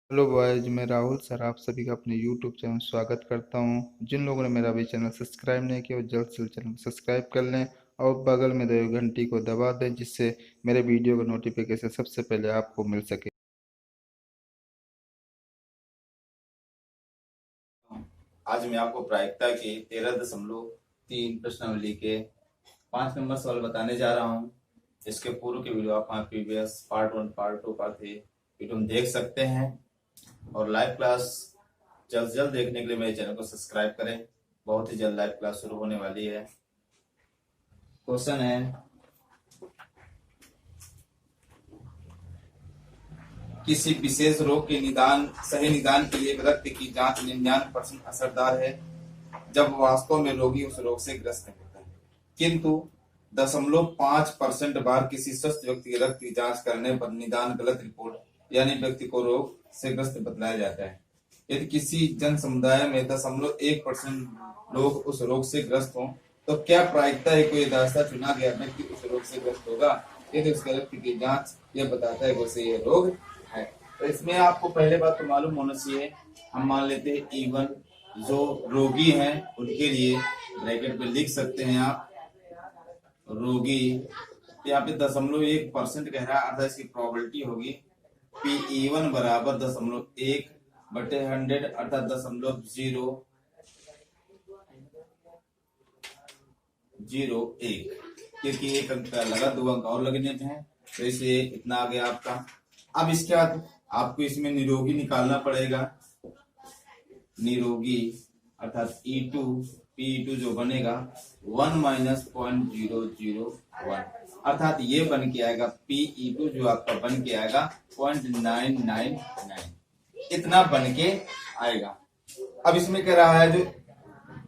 Hello boys, मैं Rahul sir आप सभी का अपने यूट्यूब चैनल स्वागत करता हूं। जिन लोगों ने मेरा अभी चैनल सब्सक्राइब नहीं किया वो जल्द से जल्द चैनल को सब्सक्राइब कर लें और बगल में दे घंटी को दबा दें, जिससे मेरे वीडियो का नोटिफिकेशन सबसे पहले आपको मिल सके। आज मैं आपको प्रायिकता के 13.3 प्रश्नावली के 5 नंबर सवाल बताने जा रहा हूं। इसके पूर्व के वीडियो आप previous part 1 part 2 part 3 video में देख सकते हैं। और लाइव क्लास जल्द जल्द देखने के लिए मेरे चैनल को सब्सक्राइब करें। बहुत ही जल्द लाइव क्लास शुरू होने वाली है। क्वेश्चन है, किसी विशेष रोग के सही निदान के लिए रक्त की जांच 99% असरदार है जब वास्तव में रोगी उस रोग से ग्रस्त नहीं होता है, किंतु 0.5% बार किसी स्वस्थ व्यक्ति के रक्त की जांच करने पर निदान गलत रिपोर्ट यानी व्यक्ति को रोग से ग्रस्त बतलाया जाता है। यदि किसी जन समुदाय में 0.1% लोग उस रोग से ग्रस्त हों तो क्या प्रायिकता है कोई रास्ता चुना गया व्यक्ति उस रोग से ग्रस्त होगा यदि उसके रक्त की जांच यह बताता है कि उसे यह रोग है। तो इसमें आपको पहले बात तो मालूम होना चाहिए। हम मान लेते हैं E1 जो रोगी हैं उनके लिए ब्रैकेट में लिख सकते हैं आप रोगी। यहाँ पे 0.1% कह रहा है, अर्थात इसकी प्रोबेबिलिटी होगी PE1 बराबर 0.1/100 अर्थात 0.001, क्योंकि एक अंक का लगा 2 अंक और लगने हैं तो इसे इतना आ गया आपका। अब इसके बाद आपको इसमें निरोगी निकालना पड़ेगा। निरोगी अर्थात E2 P2 जो बनेगा 1 माइनस 0.001 अर्थात ये बन के आएगा PE2 जो आपका बन के आएगा 0.999 इतना बन के आएगा। अब इसमें कह रहा है जो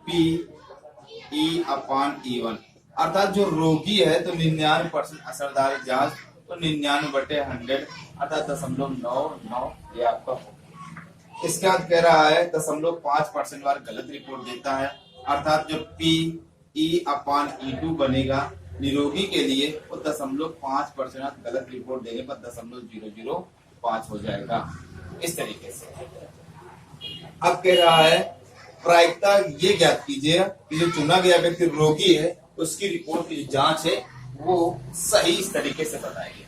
PE/E1 अर्थात जो रोगी है तो 99% असरदार जांच तो 99/100 अर्थात 0.99 ये आपका होगा। इसके बाद कह रहा है 0.5% बार गलत रिपोर्ट देता है अर्थात जो PE/E2 बनेगा निरोगी के लिए वो 0.5% गलत रिपोर्ट देने पर 0.005 हो जाएगा। इस तरीके से अब कह रहा है प्रायिकता ये ज्ञात कीजिए कि जो चुना गया व्यक्ति रोगी है उसकी रिपोर्ट की जांच है वो सही इस तरीके से बताएगी।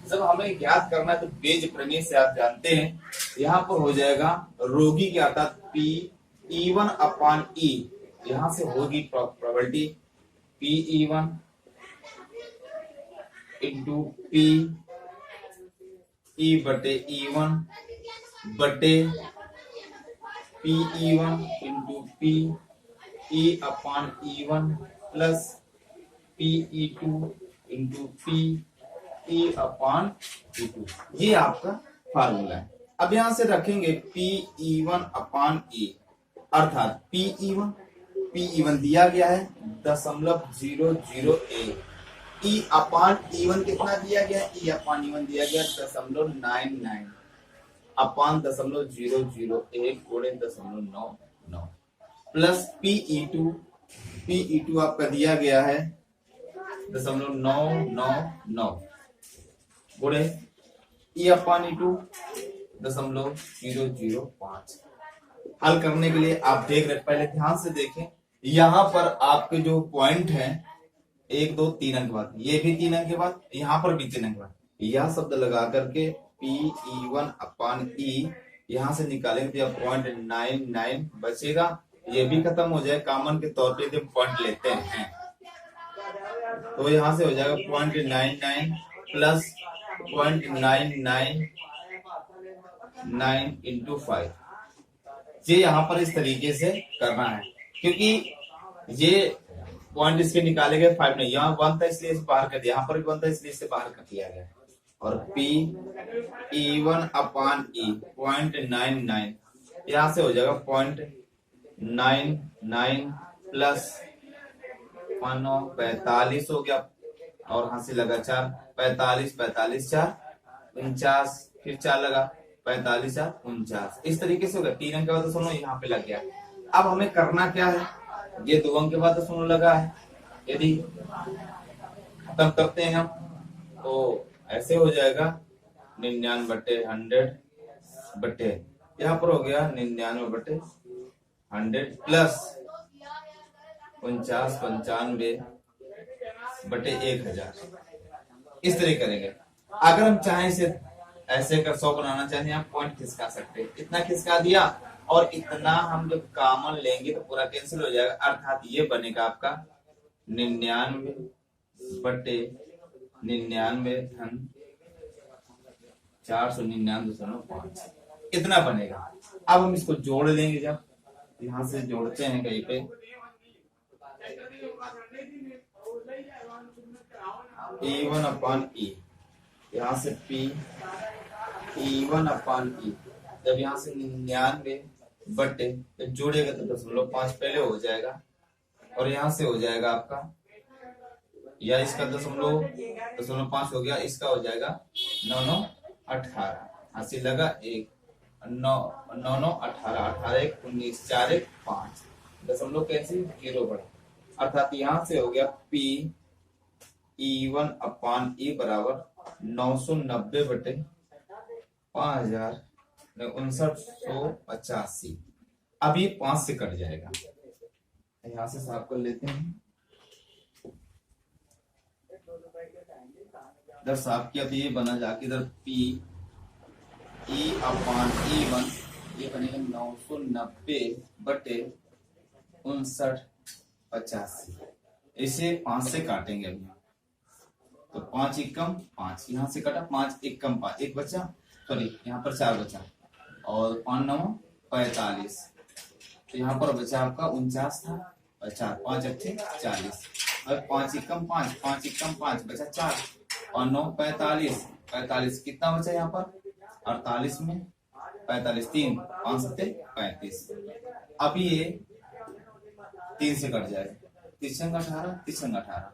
जब हमें ज्ञात करना है तो बेज प्रमेय से आप जानते हैं यहाँ पर हो जाएगा रोगी के अर्थात PE1/E यहाँ से होगी प्रोबेबिलिटी PE1 इंटू PE/E1 बटे PE1 into PE/E1 plus PE2 into PE/E2 ये आपका फार्मूला है। अब यहां से रखेंगे PE1/E अर्थात PE1 दिया गया है 0.001 E/E1 कितना दिया गया है E/E1 दिया गया 0.99 अपान 0.001 गुणे 0.99 प्लस PE2 आपका दिया गया है 0.999 गुणे E/E2 0.005। हल करने के लिए आप देख रहे पहले ध्यान से देखें यहाँ पर आपके जो पॉइंट है 1 2 3 अंक बाद ये भी 3 अंक के बाद यहाँ पर भी 3 अंक बाद यह शब्द लगा करके PE1/E यहाँ से निकालेंगे तो 0.99 बचेगा। ये भी खत्म हो जाए कॉमन के तौर पे जब पॉइंट लेते हैं तो यहाँ से हो जाएगा 0.99 प्लस 0.999 इंटू 5। ये यहाँ पर इस तरीके से करना है क्योंकि ये पॉइंट इसके निकाले गए 5 नहीं, यहाँ 1 था इसलिए इसे बाहर कर दिया, यहाँ पर भी 1 था इसलिए इसे बाहर कर दिया गया और PE1/E 0.99 यहाँ से हो जाएगा 0.99 प्लस 45 हो गया और यहाँ से लगा 4 45 45 4 49 फिर 4 लगा 45 4 49 इस तरीके से होगा। 3 अंक के बाद तो सुनो यहाँ पे लग गया। अब हमें करना क्या है ये 2 अंक के बाद तो सुनो लगा है यदि खत्म करते हैं हम तो ऐसे हो जाएगा 99/100 बटे, यहाँ पर हो गया 99 बटे 100 प्लस 49 95 बटे 1000। इस तरह करेंगे। अगर हम चाहें इसे ऐसे कर 100 बनाना चाहें, आप पॉइंट खिसका सकते हैं। इतना खिसका दिया और इतना हम जब कॉमन लेंगे तो पूरा कैंसिल हो जाएगा, अर्थात ये बनेगा आपका 99 बटे 99 धन 499.5, इतना बनेगा। अब हम इसको जोड़ लेंगे, जब यहां से जोड़ते हैं कहीं पे E1 अपान ई, यहाँ से P E1 अपान ई, जब यहाँ से 99 बटे जब जोड़ेगा तो 0.5 पहले हो जाएगा और यहाँ से हो जाएगा आपका, या इसका 0.5 हो गया, इसका हो जाएगा 9 18, हासिल लगा 1 9 9 18 18 1 19 4 1 5, दशमलव कैसे 0 बढ़ा, अर्थात यहाँ से हो गया P E1 अपान ई बराबर 990 बटे 5985। अब ये 5 से कट जाएगा, यहां से साफ कर लेते हैं। इधर साफ किया तो ये बना जाके इधर P E अपान E1, ये बनेगा 990 बटे 5985। इसे 5 से काटेंगे अभी, तो 5 एकम 5, यहाँ से कटा 5 एकम 5, एक बचा, सॉरी यहाँ पर 4 बचा, और 5 9 45, तो यहाँ पर बचा आपका 49 था, और 4 5 अच्छे 40, और 5 एकम 5 5 एकम 5 बचा 4, और 9 45 45, कितना बचा यहाँ पर 48 में 45 3 5 7 35। अब ये 3 से कट जाएगा, 3 18 3 18,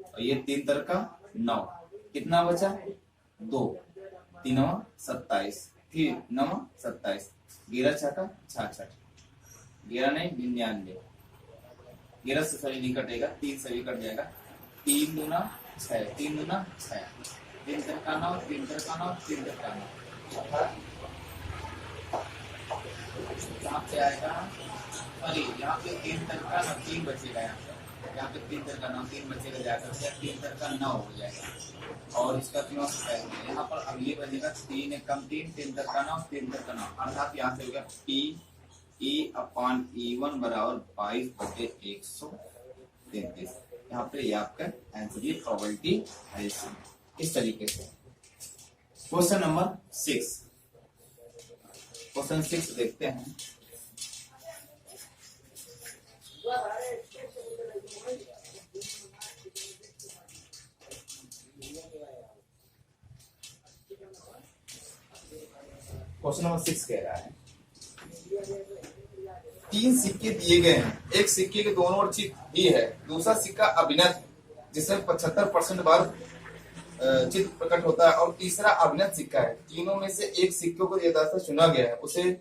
और ये 3 तर का 9, कितना बचा 2 3 27, फिर 9 27, 11 छका 66, 11 नहीं 99, 11 से सभी नहीं कटेगा, 3 से भी कट जाएगा, 3 दूना 6 3 दूना 6, 3 तर का 9 3 तर का 9 3 तर का 9, यहाँ पे आएगा, अरे यहाँ पे 3 तर का 9 3 बचेगा, यहाँ पे 3 तर का 9 3 बचेगा, जाकर 3 तर का 9 हो जाएगा, और इसका यहाँ पर अब ये बनेगा 3 एकम 3 3 तर का 9 3 तर का 9, अर्थात यहाँ से हो गया P E अपान E1 बराबर 22 बटे 133। यहाँ पे ये आपका आंसर, ये प्रोबेबिलिटी है इस तरीके से। क्वेश्चन नंबर 6, क्वेश्चन 6 देखते हैं। क्वेश्चन नंबर 6 कह रहा है 3 सिक्के दिए गए हैं, एक सिक्के के दोनों ओर चित भी है, दूसरा सिक्का अभिनत जिसमें 75% बार चित्र प्रकट होता है, और तीसरा अभिनत सिक्का है। तीनों में से एक सिक्के को यथार्थ चुना गया है, उसे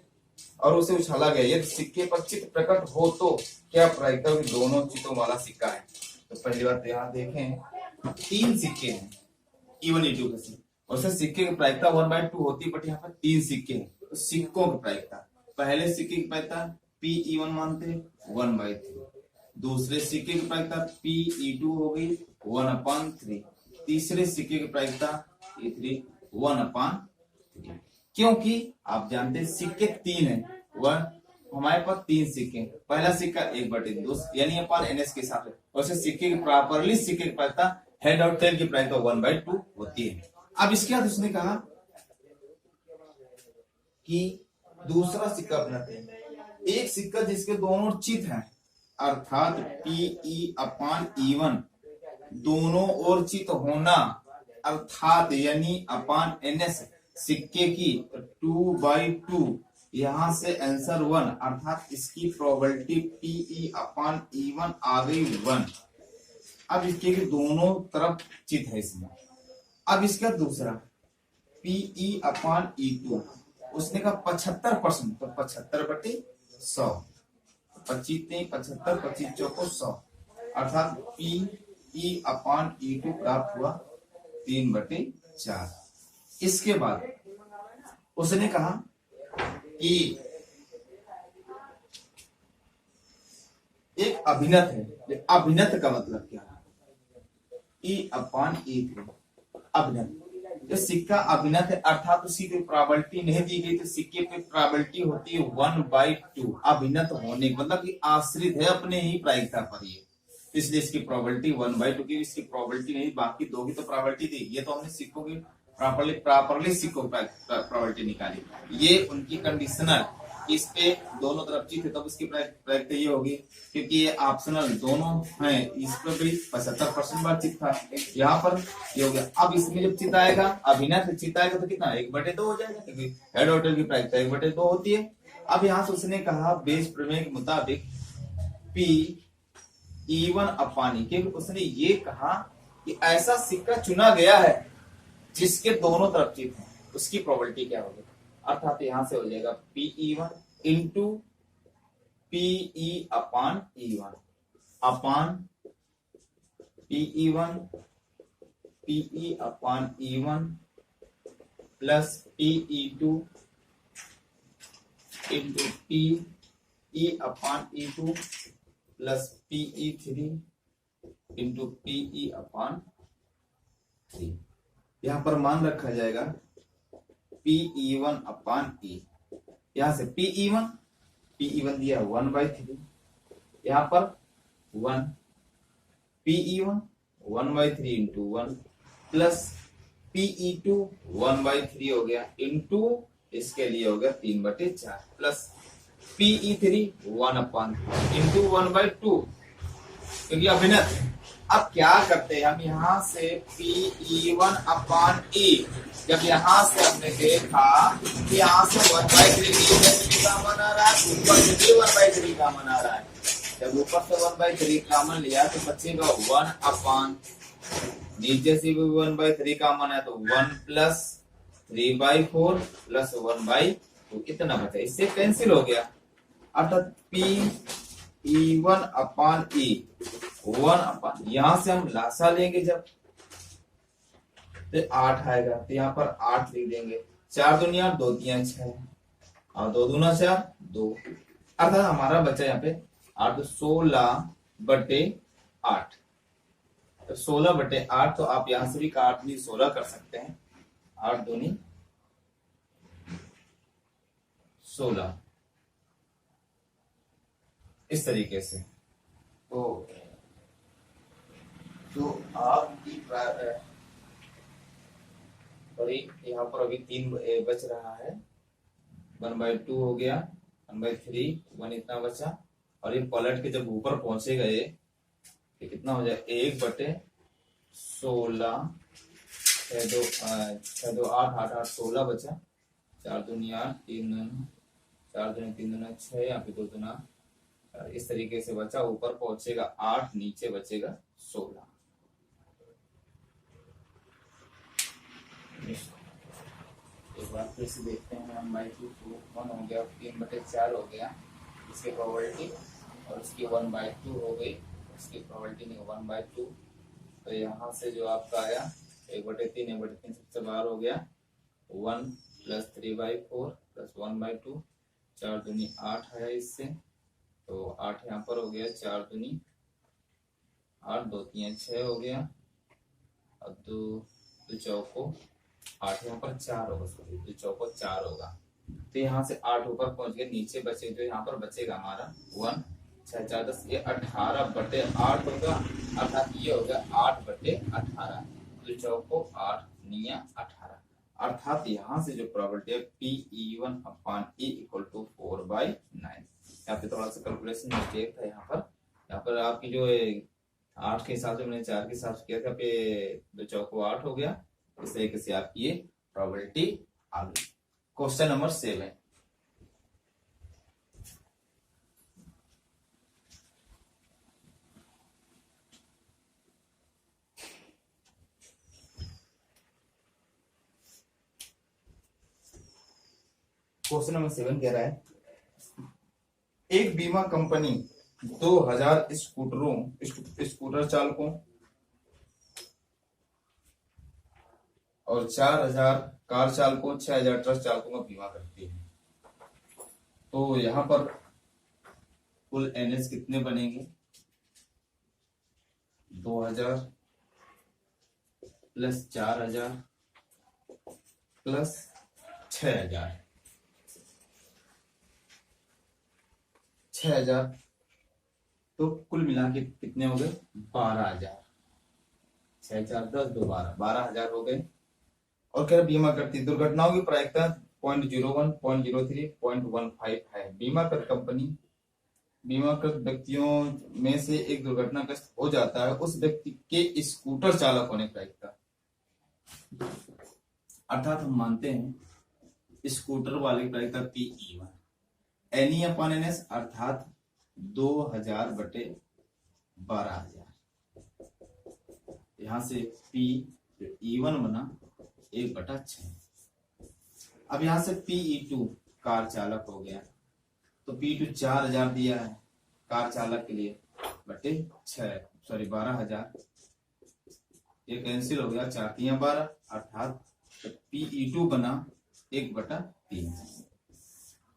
उछाला गया, यदि सिक्के पर चित्र प्रकट हो तो क्या प्रायिकता दोनों चित्रों वाला सिक्का है। तो पहली बात यहाँ देखें, 3 सिक्के हैं E1 E2 के, और सिक्के की प्रायिकता 1/2 होती है, बट यहाँ पर 3 सिक्के हैं, तो सिक्कों की प्रायिकता, पहले सिक्के की प्रायिकता PE1 मानते 1/3, दूसरे सिक्के की प्रायिकता PE2 हो गई 1/3, तीसरे सिक्के की प्रायिकता E3 1/3। क्योंकि आप जानते हैं सिक्के 3 है, हमारे पास 3 सिक्के, पहला सिक्का 1/2 यानी अपान NS के हिसाब से, वैसे सिक्के की प्रॉपरली सिक्के की प्रायिकता हेड और टेल की प्रायिकता 1/2 होती है। अब इसके बाद उसने कहा कि दूसरा सिक्का अपनाते हैं, एक सिक्का जिसके दोनों चित हैं, अर्थात PE अपान E1 दोनों ओर चित होना, अर्थात यानी अपान NS सिक्के की 2/2, यहां से आंसर 1, अर्थात इसकी प्रोबेबिलिटी PE अपान E1 आ गई 1। अब इसके दोनों तरफ चित है इसमें। अब इसका दूसरा PE अपान E2, उसने कहा 75%, तो 75/100, 25 नहीं 75 25 चौको 100, अर्थात PE अपान E2 प्राप्त हुआ 3/4। इसके बाद उसने कहा कि एक अभिनत है। अभिनत का मतलब क्या है? E/E3 अभिनत। जो सिक्का अभिनत है अर्थात उसकी कोई प्रॉपर्टी नहीं दी गई, तो सिक्के पे प्रॉपर्टी होती है 1/2 अभिनत होने मतलब कि आश्रित है अपने ही प्रायिकता पर ये, इसलिए इसकी प्रॉपर्टी 1/2 की इसकी प्रॉपर्टी नहीं, बाकी दो की तो प्रॉपर्टी थी। ये तो हमने सिक्कों की प्रॉपर्ली सिक्कों की प्रॉपर्टी निकाली। ये उनकी कंडीशनल, इस पे दोनों तरफ चित है तब इसकी प्रायिकता ये होगी, क्योंकि ये ऑप्शनल दोनों हैं। इस पर भी 75% बार चित था, यहाँ पर ये हो गया। अब इसमें जब चित आएगा, अभिनय चित आएगा तो कितना 1/2 हो जाएगा, क्योंकि हेड ऑर्डर की प्रायिकता 1/2 होती है। अब यहाँ से उसने कहा बेस प्रमेय के मुताबिक P/E1, क्योंकि उसने ये कहा कि ऐसा सिक्का चुना गया है जिसके दोनों तरफ चित है, उसकी प्रोबेबिलिटी क्या होगी, अर्थात यहां से हो जाएगा Pe1 इंटू Pe/E1 अपान Pe1 Pe/E1 plus Pe2 into Pe/E2 plus Pe3 into Pe/3। यहां पर मान रखा जाएगा Pe1/E। यहां से Pe1 दिया 1/3, यहां पर 1 Pe1 1/3 इंटू 1 प्लस Pe2 1/3 हो गया इंटू इसके लिए हो गया 3/4 प्लस Pe3 1/3 इंटू 1/2, क्योंकि अभिनत। अब क्या करते हैं हम, यहां से Pe1/E, जब यहां से हमने देखा कि यहां से 1/3 कॉमन आ रहा है, ऊपर से भी 1/3 कॉमन आ रहा है। जब ऊपर से 1/3 कॉमन लिया तो बचेगा 1/, नीचे से भी 1/3 कॉमन है तो 1 प्लस 3/4 प्लस 1/2 इतना बचा, इससे कैंसिल हो गया। अर्थात Pe1/E 1/, यहां से हम लासा लेंगे जब तो 8 आएगा, तो यहाँ पर 8 लिख देंगे। 4 दूनिया 2 3 6 और 2 दूना 4 2, अर्थात हमारा बचा यहाँ पे 8 16/8। तो 16/8, तो आप यहां से भी 8 दूनी 16 कर सकते हैं, 8 दूनी 16 इस तरीके से। तो आपकी और यहाँ पर अभी 3 बच रहा है, 1/2 हो गया, 1/3 1 इतना बचा, और ये पलट के जब ऊपर पहुंचेगा ये कितना हो जाए 1/16 6 2 8 8 8 16 बचा, 4 दूनी 8 3 4 दूनी 3 दूना 6, यहाँ पे 2 दूना, इस तरीके से बचा। ऊपर पहुंचेगा 8, नीचे बचेगा 16। एक बार फिर से देखते हैं, 1/2 1 हो गया, 3/4 हो गया इसकी प्रोबेबिलिटी, और इसकी 1/2 हो गई, इसकी प्रोबेबिलिटी नहीं 1/2। तो यहाँ से जो आपका आया 1/3 1/3 सबसे बाहर हो गया, 1 प्लस 3/4 प्लस 1/2, 4 दूनी 8 है इससे, तो 8 यहाँ पर हो गया, 4 दूनी 8 2 3 6 हो गया, और 2 चौको 8 यहाँ पर 4 होगा, सॉरी 2 चौको 4 होगा। तो यहाँ से 8 ऊपर पहुंच गए, नीचे बचे तो यहाँ पर बचेगा हमारा 1 6 4 10, ये 18/8 होगा, अर्थात ये हो गया 8/18, 2 चौको 8 निया 18। अर्थात यहाँ से जो प्रोबेबिलिटी है Pe1/E = 4/9। यहाँ पे थोड़ा सा कैलकुलेशन मिस्टेक था, यहाँ पर आपकी जो 8 के हिसाब से मैंने 4 के हिसाब से किया था, पे 2 चौको 8 हो गया, इस तरीके से आपकी ये प्रोबेबिलिटी आ गई। क्वेश्चन नंबर 7, क्वेश्चन नंबर 7 कह रहा है, एक बीमा कंपनी 2000 स्कूटर चालकों और 4000 कार चालकों, 6000 ट्रक चालकों का बीमा करती है। तो यहाँ पर कुल NS कितने बनेंगे? 2000 प्लस 4000 प्लस 6000। 6000 तो कुल मिला के कितने हो गए? 12000। 6 4 10 2 12, 12000 हो गए। और कह रहे बीमा करती दुर्घटनाओं की प्रायिकता 0.01, 0.03, 0.15 है। बीमाकृत कंपनी बीमाकृत व्यक्तियों में से एक दुर्घटनाग्रस्त हो जाता है, उस व्यक्ति के स्कूटर चालक होने की प्रायिकता, अर्थात हम मानते हैं स्कूटर वाले की प्रायिकता PE1 NE/NS अर्थात 2000 बटे 12000। यहां से PE1 बना 1/6। अब यहां से PE2 कार चालक हो गया, तो PE2 4000 दिया है कार चालक के लिए बटे 12,000। ये कैंसिल हो गया, 4 3 12 अर्थात PE2 बना 1/3।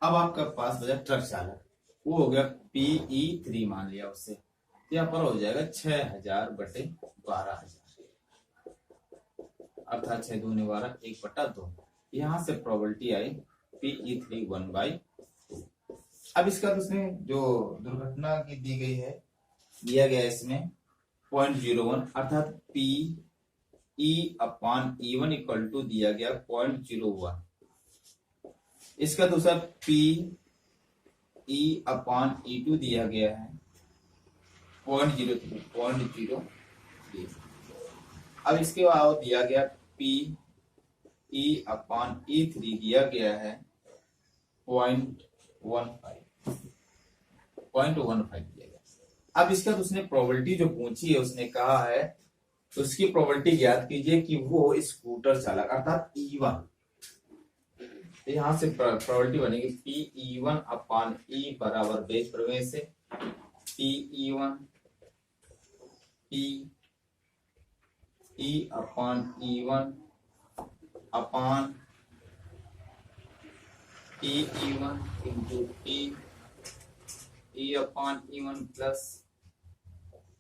अब आपका पास बचा ट्रक चालक, वो हो गया PE3 मान लिया उससे, यहाँ पर हो जाएगा 6000 बटे 12000 अर्थात 6 दूनी 12 1/2। यहाँ से प्रोबेबिलिटी आई PE3 1/2। अब इसका तो उसने जो दुर्घटना की दी गई है दिया गया इसमें 0.01 अर्थात PE/E1 इक्वल टू दिया गया 0.01। इसका दूसरा PE/E2 दिया गया है 0.03। अब इसके बाद दिया गया PE/E3 दिया गया है 0.15 दिया गया। अब इसका तो उसने प्रोबेबिलिटी जो पूछी है, उसने कहा है तो उसकी प्रोबेबिलिटी ज्ञात कीजिए कि वो स्कूटर चालक अर्थात E1, यहां से प्रोबेबिलिटी बनेगी PE1/E बराबर बेस प्रमेय से PE1 PE/E1 अपान PE1 into PE/E1 plus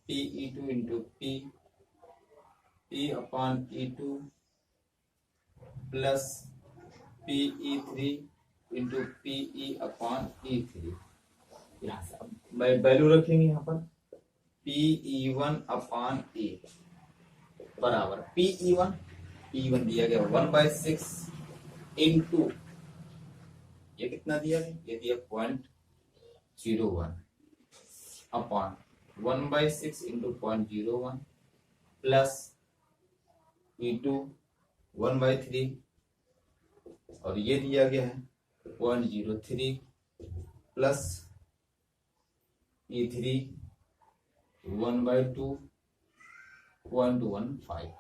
PE2 into PE/E2 plus PE3 into PE/E3। यहाँ से वैल्यू रखेंगे यहाँ पर PE1/E बराबर PE1 दिया गया 1/6 इंटू ये कितना दिया है, ये दिया 0.01 अपॉन 1/6 इंटू 0.01 प्लस E2 1/3 और ये दिया गया है 0.03 प्लस E3 1/2 0.15।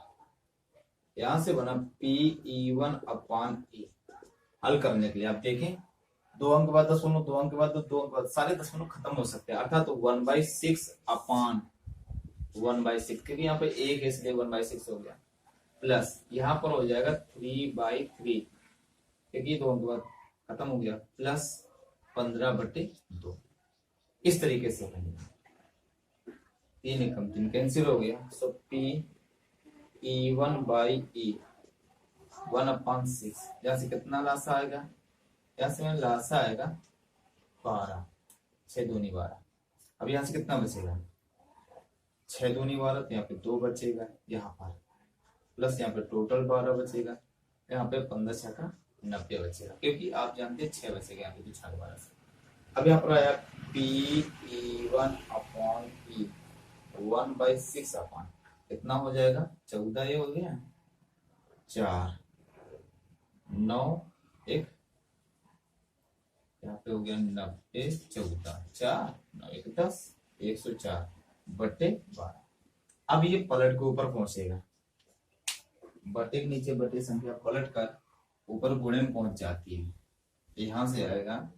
यहां से बना PE1/E। हल करने के लिए आप देखें 2 अंक बाद दशमलव, 2 अंक बाद 2 अंक बाद सारे दशमलव खत्म हो सकते हैं, अर्थात 1/6 अपान 1/6 क्योंकि यहाँ पे 1 है इसलिए 1/6 हो गया, प्लस यहाँ पर हो जाएगा 3/3 क्योंकि 2 अंक बाद खत्म हो गया, प्लस 15/2। इस तरीके से बनेगा, 3 एकम 3 कैंसिल हो गया, सो PE1/E 1/6 यहाँ से कितना लासा आएगा, यहाँ से लासा आएगा 12, 6 दूनी 12। अब यहाँ से कितना बचेगा 6 दूनी 12, तो यहाँ पे 2 बचेगा यहाँ पर, प्लस यहाँ पे टोटल 12 बचेगा, यहाँ पे 15 6 का 90 बचेगा, क्योंकि आप जानते हैं 6 बचेगा यहाँ पे तो 6 12 से। अब यहाँ पर आया PE1/E 1/6 अपान कितना हो जाएगा 14, ये हो गया 4 9 1 यहाँ पे हो गया 90 14 4 9 1 10 104 बटे 12। अब ये पलट के ऊपर पहुंचेगा, बटे के नीचे बटे संख्या पलट कर ऊपर गुणे में पहुंच जाती है, यहां से आएगा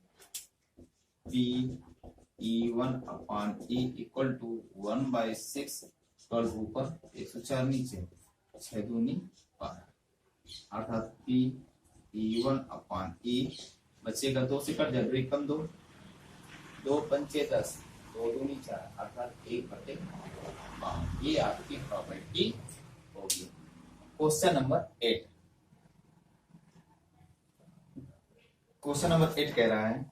PE1/E इक्वल टू 1/6 पर ऊपर 104 नीचे 6 दूनी 12 अर्थात PE1/E बचेगा 2 से कट जाएगा, कम 2, 2 पंचे 10, 2 दूनी 4, अर्थात 1/5। ये आपकी प्रॉपर्टी होगी। क्वेश्चन नंबर 8, क्वेश्चन नंबर 8 कह रहा है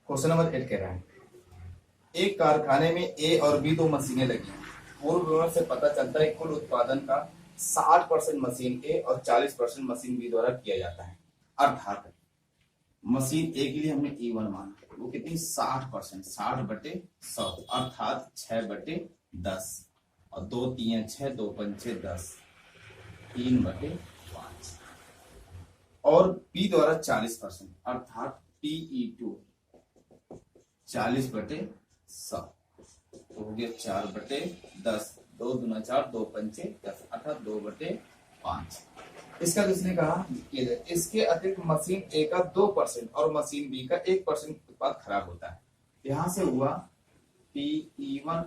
क्वेश्चन नंबर 8 कह रहा है एक कारखाने में ए और बी दो मशीनें लगी हैं। पूर्व विवरण से पता चलता है कुल उत्पादन का 60% मशीन ए और 40% मशीन बी द्वारा किया जाता है। अर्थात मशीन ए के लिए हमने E1 माना, वो कितनी 60%, 60/100, अर्थात 6/10, और 2 3 6, 2 पंचे 10, 3/5। और बी द्वारा 40%, अर्थात PE2 40/100, तो हो गया 4/10, 2 दूना 4, 2 पंचे 10, अर्थात 2/5। इसका किसने कहा कि इसके अतिरिक्त मशीन ए का 2% और मशीन बी का 1% उत्पाद खराब होता है। यहां से हुआ PE1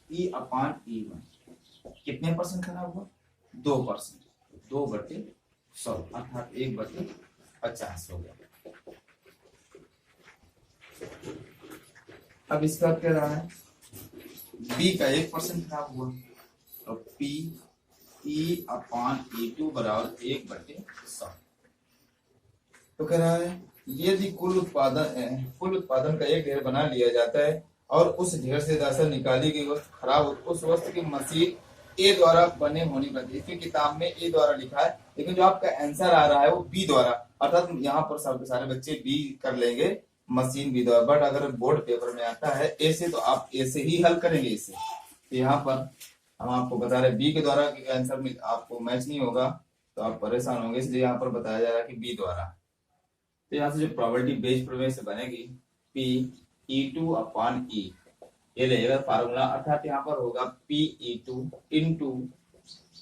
E/E1 कितने परसेंट खराब हुआ? 2%, 2/100, अर्थात 1/50 हो गया। अब इसका क्या रहा है, बी का 1% खराब हुआ, तो PE/E2 बराबर 1/100। तो कह रहा है यदि कुल उत्पादन का एक ढेर बना लिया जाता है और उस ढेर से दरअसल निकाली गई वस्तु खराब हो, उस वस्तु की मशीन ए द्वारा बने होने पर, इसकी किताब में ए द्वारा लिखा है, लेकिन जो आपका आंसर आ रहा है वो बी द्वारा, अर्थात यहाँ पर सब सारे बच्चे बी कर लेंगे, मशीन बी द्वारा। बट अगर बोर्ड पेपर में आता है ए से, तो आप ए से ही हल करेंगे इसे। तो यहाँ पर हम आपको बता रहे बी के द्वारा आंसर में आपको मैच नहीं होगा तो आप परेशान होंगे, इसलिए यहाँ पर बताया जा रहा है कि बी द्वारा। तो यहाँ से जो प्रॉपर्टी बेस्ड प्रमेय से बनेगी PE2/E, ये रहेगा फार्मूला, अर्थात यहाँ पर होगा PE2 into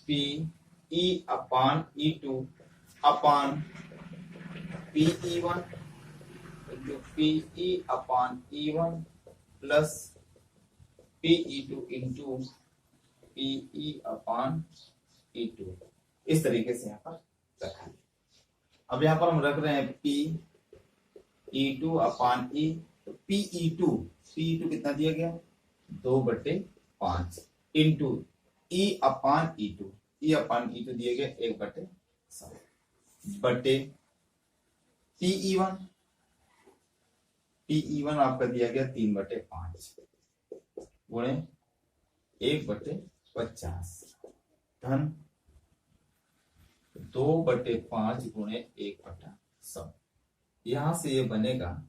PE/E2 upon PE1 into PE/E1 plus PE2 into PE/E2। इस तरीके से यहाँ पर रखा है। अब यहाँ पर हम रख रहे हैं PE2/E, तो PE2 कितना दिया गया 2/5 इंटू E/E2 दिया गया 1/7 बटे PE1 आपका दिया गया 3/5 गुणे 1/50 धन 2/5 गुणे 1/100। यहां से ये बनेगा,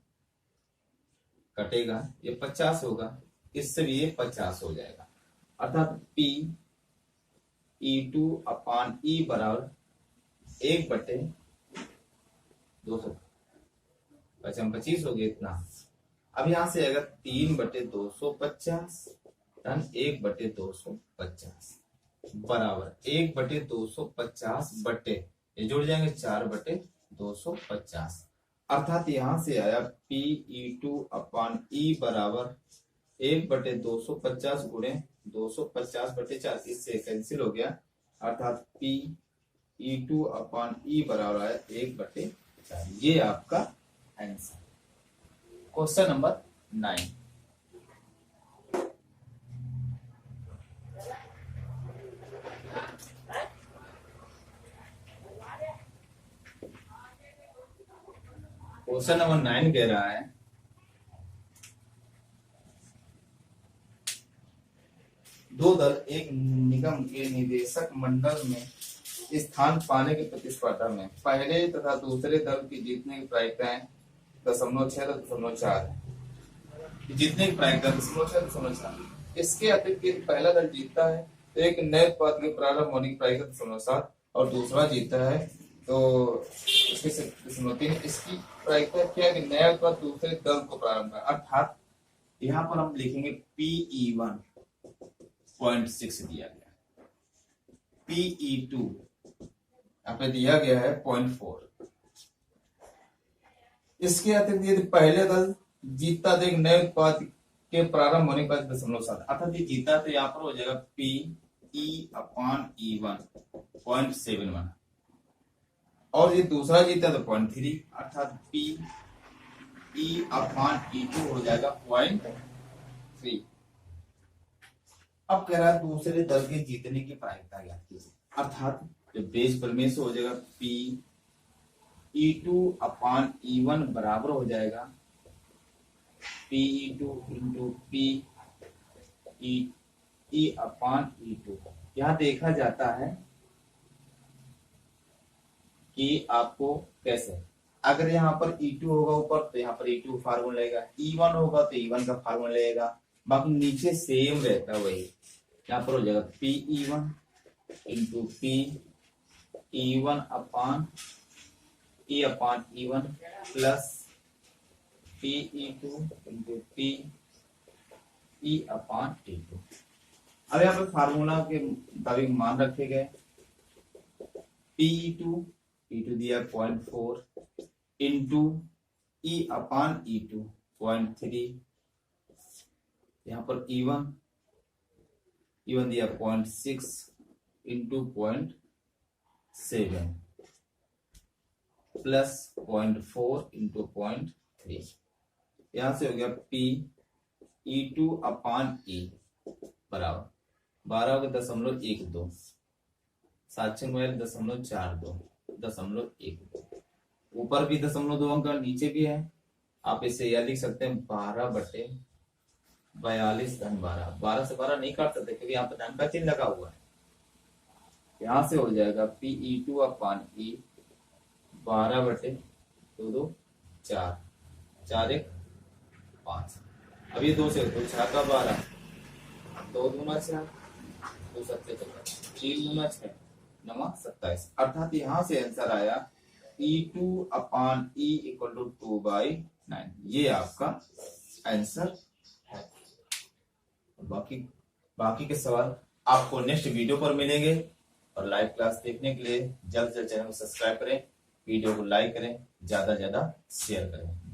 कटेगा, ये 50 होगा, इससे भी ये 50 हो जाएगा, अर्थात PE2/E बराबर 1/200, 25 हो गया इतना। अब यहां से आएगा 3/250 धन 1/250 बराबर 1/250 बटे, ये जुड़ जाएंगे 4/250, अर्थात यहां से आया PE2/E बराबर 1/250 गुणे 250/4, इससे कैंसिल हो गया, अर्थात PE2/E बराबर आया 1/4। ये आपका answer. Question number 9, question number 9 कह रहा है दो दल एक निगम के निदेशक मंडल में स्थान पाने की प्रतिस्पर्धा में पहले तथा दूसरे दल की जीतने की प्रायिकताएं 0.6-0.4 है। जीतने की प्रायिकता 0.6-0.4। इसके अतिरिक्त यदि पहला दल जीतता है तो एक नए उत्पाद के प्रारंभ होने की प्रायिकता 0.7 और दूसरा जीतता है तो इसकी 0.3। इसकी प्रायिकता क्या है कि नया उत्पाद दूसरे दल को प्रारंभ है, अर्थात यहाँ पर हम लिखेंगे PE1 0.6 दिया गया, PE2 यहाँ पे दिया गया है 0.4, इसके अतिरिक्त यदि पहले दल जीतता तो एक नए उत्पाद के प्रारंभ होने का 0.7 अर्थात ये जीता तो यहाँ पर हो जाएगा P E upon E one 0.71 और ये दूसरा जीता तो 0.3 अर्थात P E upon E two हो जाएगा 0.3। अब कह रहा है दूसरे दल के जीतने की प्रायिकता ज्ञात कीजिए अर्थात जो बेस बल में से हो जाएगा P E two upon E one बराबर हो जाएगा P E two into P E upon E two. यहां देखा जाता है कि आपको कैसे अगर यहाँ पर E2 होगा ऊपर तो यहाँ पर E2 फार्मूला लगेगा, E1 होगा तो E1 का फार्मूला लगेगा, बाकी नीचे सेम रहता है वही। यहाँ पर हो जाएगा P E1 into P E1 upon E1 plus P E2 into P E upon E2। अब यहाँ पे फार्मूला के मुताबिक मान रखे गए पी E2 दिया 0.4 इंटू E अपॉन E2 0.3, यहाँ पर E1 दिया 0.6 इंटू 0.7 प्लस 0.4 इंटू 0.3। यहां से हो गया P E2 अपॉन E बराबर 12.12 7.42 ऊपर भी 0.2 अंक नीचे भी है। आप इसे यह लिख सकते हैं 12/42 धन 12। 12 से 12 नहीं काट सकते क्योंकि यहाँ पर धन का चिन्ह लगा हुआ है। यहां से हो जाएगा पी E2 अपॉन E 12/2 4 4 1 5। अब ये 2 से 2 6 का 12 2 दूना 6 2 7 3 दूना 6 9 27 अर्थात यहां से आंसर आया E2 upon E equal to 2/9। ये आपका आंसर है। बाकी के सवाल आपको नेक्स्ट वीडियो पर मिलेंगे और लाइव क्लास देखने के लिए जल्द से जल्द चैनल को सब्सक्राइब करें, वीडियो को लाइक करें, ज्यादा से ज्यादा शेयर करें।